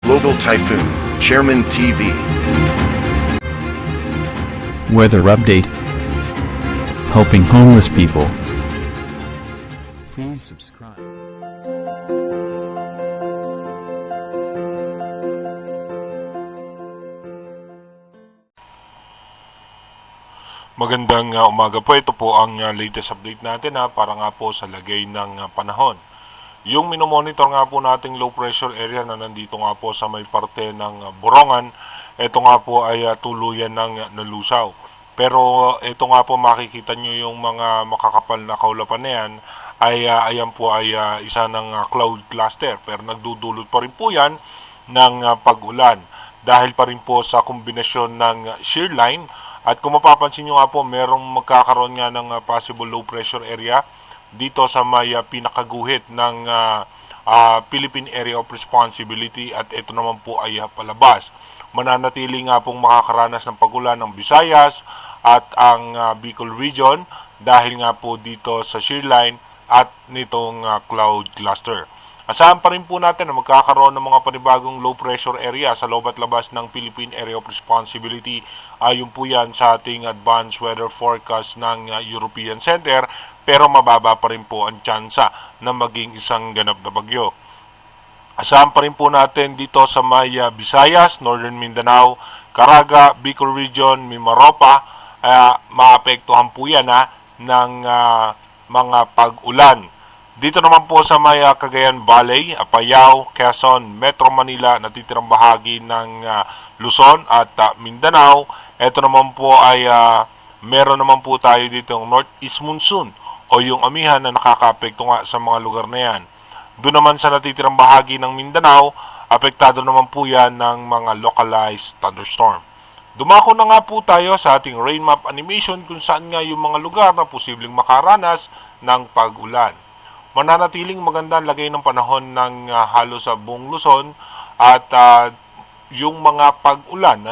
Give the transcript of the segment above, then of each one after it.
Global Typhoon, Chairman TV. Weather update. Helping homeless people. Please subscribe. Magandang umaga po. Ito po ang latest update natin para nga po sa lagay ng panahon. Yung minomonitor nga po nating low pressure area na nandito nga po sa may parte ng Borongan, ito nga po ay tuluyan ng nalusaw. Pero ito nga po makikita nyo yung mga makakapal na kaulapan na yan, ay ayan po ay isa ng cloud cluster. Pero nagdudulot pa rin po yan ng pag-ulan dahil pa rin po sa kombinasyon ng shear line. At kung mapapansin nyo nga po, merong magkakaroon nga ng possible low pressure area dito sa may pinakaguhit ng Philippine Area of Responsibility, at ito naman po ay palabas. Mananatili nga pong makakaranas ng pagulan ng Visayas at ang Bicol region dahil nga po dito sa shear line at nitong cloud cluster. Asahan pa rin po natin na magkakaroon ng mga panibagong low pressure area sa loob at labas ng Philippine Area of Responsibility. Ayon po yan sa ating advanced weather forecast ng European Center, pero mababa pa rin po ang tsansa na maging isang ganap na bagyo. Asahan pa rin po natin dito sa may Visayas, Northern Mindanao, Caraga, Bicol region, Mimaropa, maapektuhan po yan ng mga pag-ulan. Dito naman po sa may Cagayan Valley, Apayao, Quezon, Metro Manila, natitirang bahagi ng Luzon at Mindanao. Ito naman po ay meron naman po tayo dito yung Northeast Monsoon o yung amihan na nakaka-apekto nga sa mga lugar na yan. Doon naman sa natitirang bahagi ng Mindanao, apektado naman po yan ng mga localized thunderstorm. Dumako na nga po tayo sa ating rain map animation kung saan nga yung mga lugar na posibleng makaranas ng pag-ulan. Mananatiling maganda ang lagay ng panahon ng halos sa buong Luzon, at yung mga pag-ulan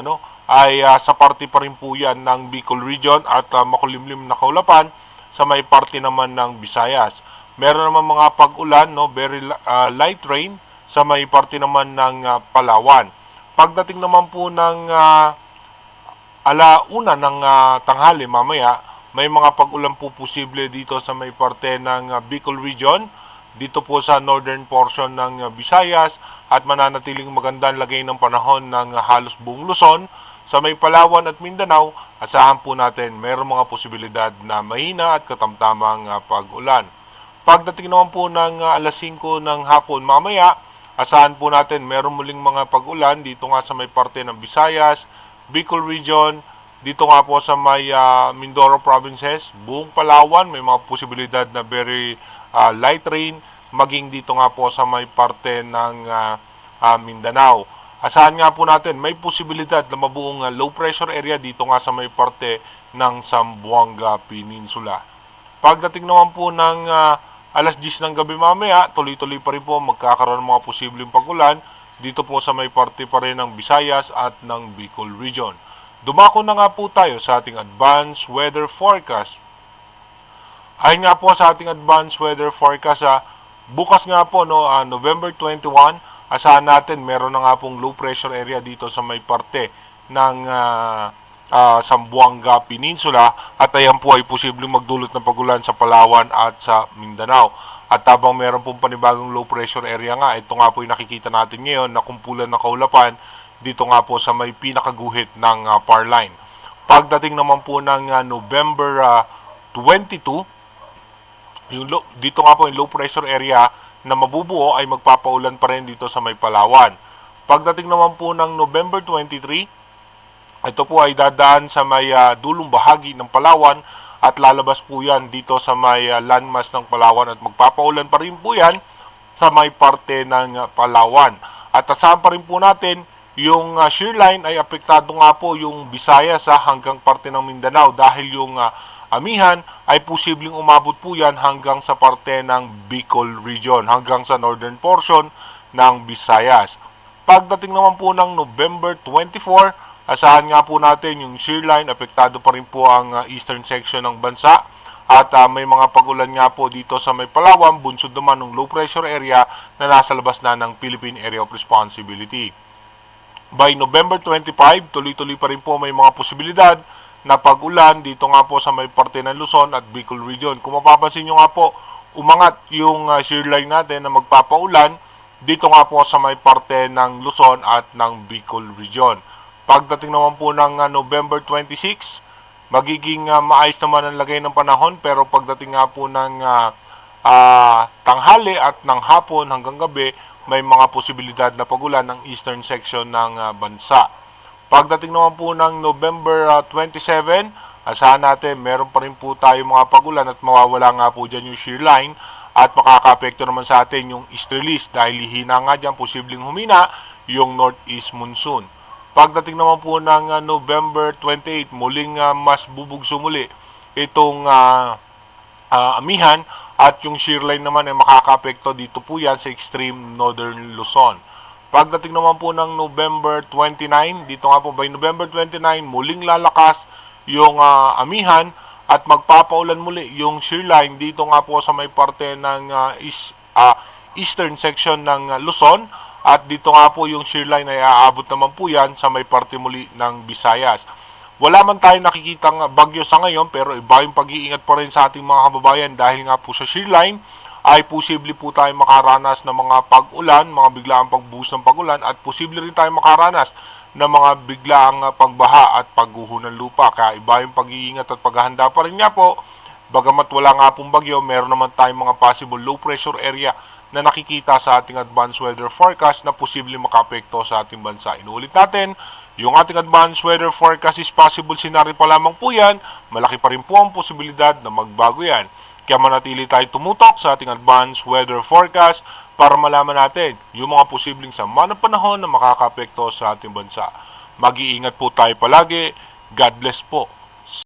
ay sa parte pa rin po yan ng Bicol region at makulimlim na kaulapan sa may parte naman ng Visayas. Meron naman mga pag-ulan, very light rain sa may parte naman ng Palawan. Pagdating naman po ng alauna ng tanghali mamaya, may mga pag-ulan po posible dito sa may parte ng Bicol region, dito po sa northern portion ng Visayas, at mananatiling maganda ang lagay ng panahon ng halos buong Luzon. Sa may Palawan at Mindanao, asahan po natin mayroong mga posibilidad na mahina at katamtamang pag-ulan. Pagdating naman po ng alas 5 ng hapon mamaya, asahan po natin mayroong muling mga pag-ulan dito nga sa may parte ng Visayas, Bicol region, dito nga po sa may Mindoro provinces, buong Palawan, may mga posibilidad na very light rain, maging dito nga po sa may parte ng Mindanao. Asahan nga po natin, may posibilidad na mabuong low pressure area dito nga sa may parte ng Zamboanga Peninsula. Pagdating naman po ng alas 10 ng gabi mamaya, tuloy-tuloy pa rin po magkakaroon ng mga posibleng pagulan dito po sa may parte pa rin ng Visayas at ng Bicol region. Dumako na nga po tayo sa ating advanced weather forecast. Ayon nga po sa ating advanced weather forecast, bukas nga po November 21, asahan natin meron na nga pong low pressure area dito sa may parte ng Zamboanga Peninsula, at ayan po ay posibleng magdulot ng pagulan sa Palawan at sa Mindanao. At habang meron pong panibagong low pressure area nga, ito nga po yung nakikita natin ngayon na kumpulan ng kaulapan dito nga po sa may pinakaguhit ng PAR line. Pagdating naman po ng November 22, dito nga po yung low pressure area na mabubuo ay magpapaulan pa rin dito sa may Palawan. Pagdating naman po ng November 23, ito po ay dadaan sa may dulong bahagi ng Palawan at lalabas po yan dito sa may landmass ng Palawan, at magpapaulan pa rin po yan sa may parte ng Palawan. At asahan pa rin po natin yung shear line ay apektado nga po yung Visayas hanggang parte ng Mindanao, dahil yung amihan ay posibleng umabot po yan hanggang sa parte ng Bicol region, hanggang sa northern portion ng Visayas. Pagdating naman po ng November 24, asahan nga po natin yung shear line, apektado pa rin po ang eastern section ng bansa, at may mga pagulan nga po dito sa may Palawan, bunsod naman ng low pressure area na nasa labas na ng Philippine Area of Responsibility. By November 25, tuloy-tuloy pa rin po may mga posibilidad na pag-ulan dito nga po sa may parte ng Luzon at Bicol Region. Kung mapapansin nyo nga po, umangat yung shear line natin na magpapaulan dito nga po sa may parte ng Luzon at ng Bicol Region. Pagdating naman po ng November 26, magiging maayos naman ang lagay ng panahon, pero pagdating nga po ng tanghali at ng hapon hanggang gabi, may mga posibilidad na pagulan ng eastern section ng bansa. Pagdating naman po ng November 27, asahan natin meron pa rin po tayo mga pagulan at mawawala nga po dyan yung shear line at makaka-apekto naman sa atin yung east release dahil hihina nga dyan, posibleng humina yung northeast monsoon. Pagdating naman po ng November 28, muling mas bubugso muli itong amihan at yung shear line naman ay makaka-apekto dito po yan sa extreme northern Luzon. Pagdating naman po ng November 29, dito nga po by November 29, muling lalakas yung amihan at magpapaulan muli yung shear line dito nga po sa may parte ng eastern section ng Luzon. At dito nga po yung shear line ay aabot naman po yan sa may parte muli ng Visayas. Wala man tayo nakikitang bagyo sa ngayon, pero iba yung pag-iingat pa rin sa ating mga kababayan dahil nga po sa shear line ay posible po tayo makaranas ng mga pag-ulan, mga biglaang pagbuhos ng pag-ulan at posible rin tayo makaranas ng mga biglaang pagbaha at pagguho ng lupa. Kaya iba yung pag-iingat at paghahanda pa rin nga po. Bagamat wala nga pong bagyo, meron naman tayong mga possible low pressure area na nakikita sa ating advanced weather forecast na posibleng makaapekto sa ating bansa. Inuulit natin, yung ating advanced weather forecast is possible scenario pa lamang po yan. Malaki pa rin po ang posibilidad na magbago yan. Kaya manatili tayo tumutok sa ating advanced weather forecast para malaman natin yung mga posibleng sama ng panahon na makakaapekto sa ating bansa. Mag-iingat po tayo palagi. God bless po.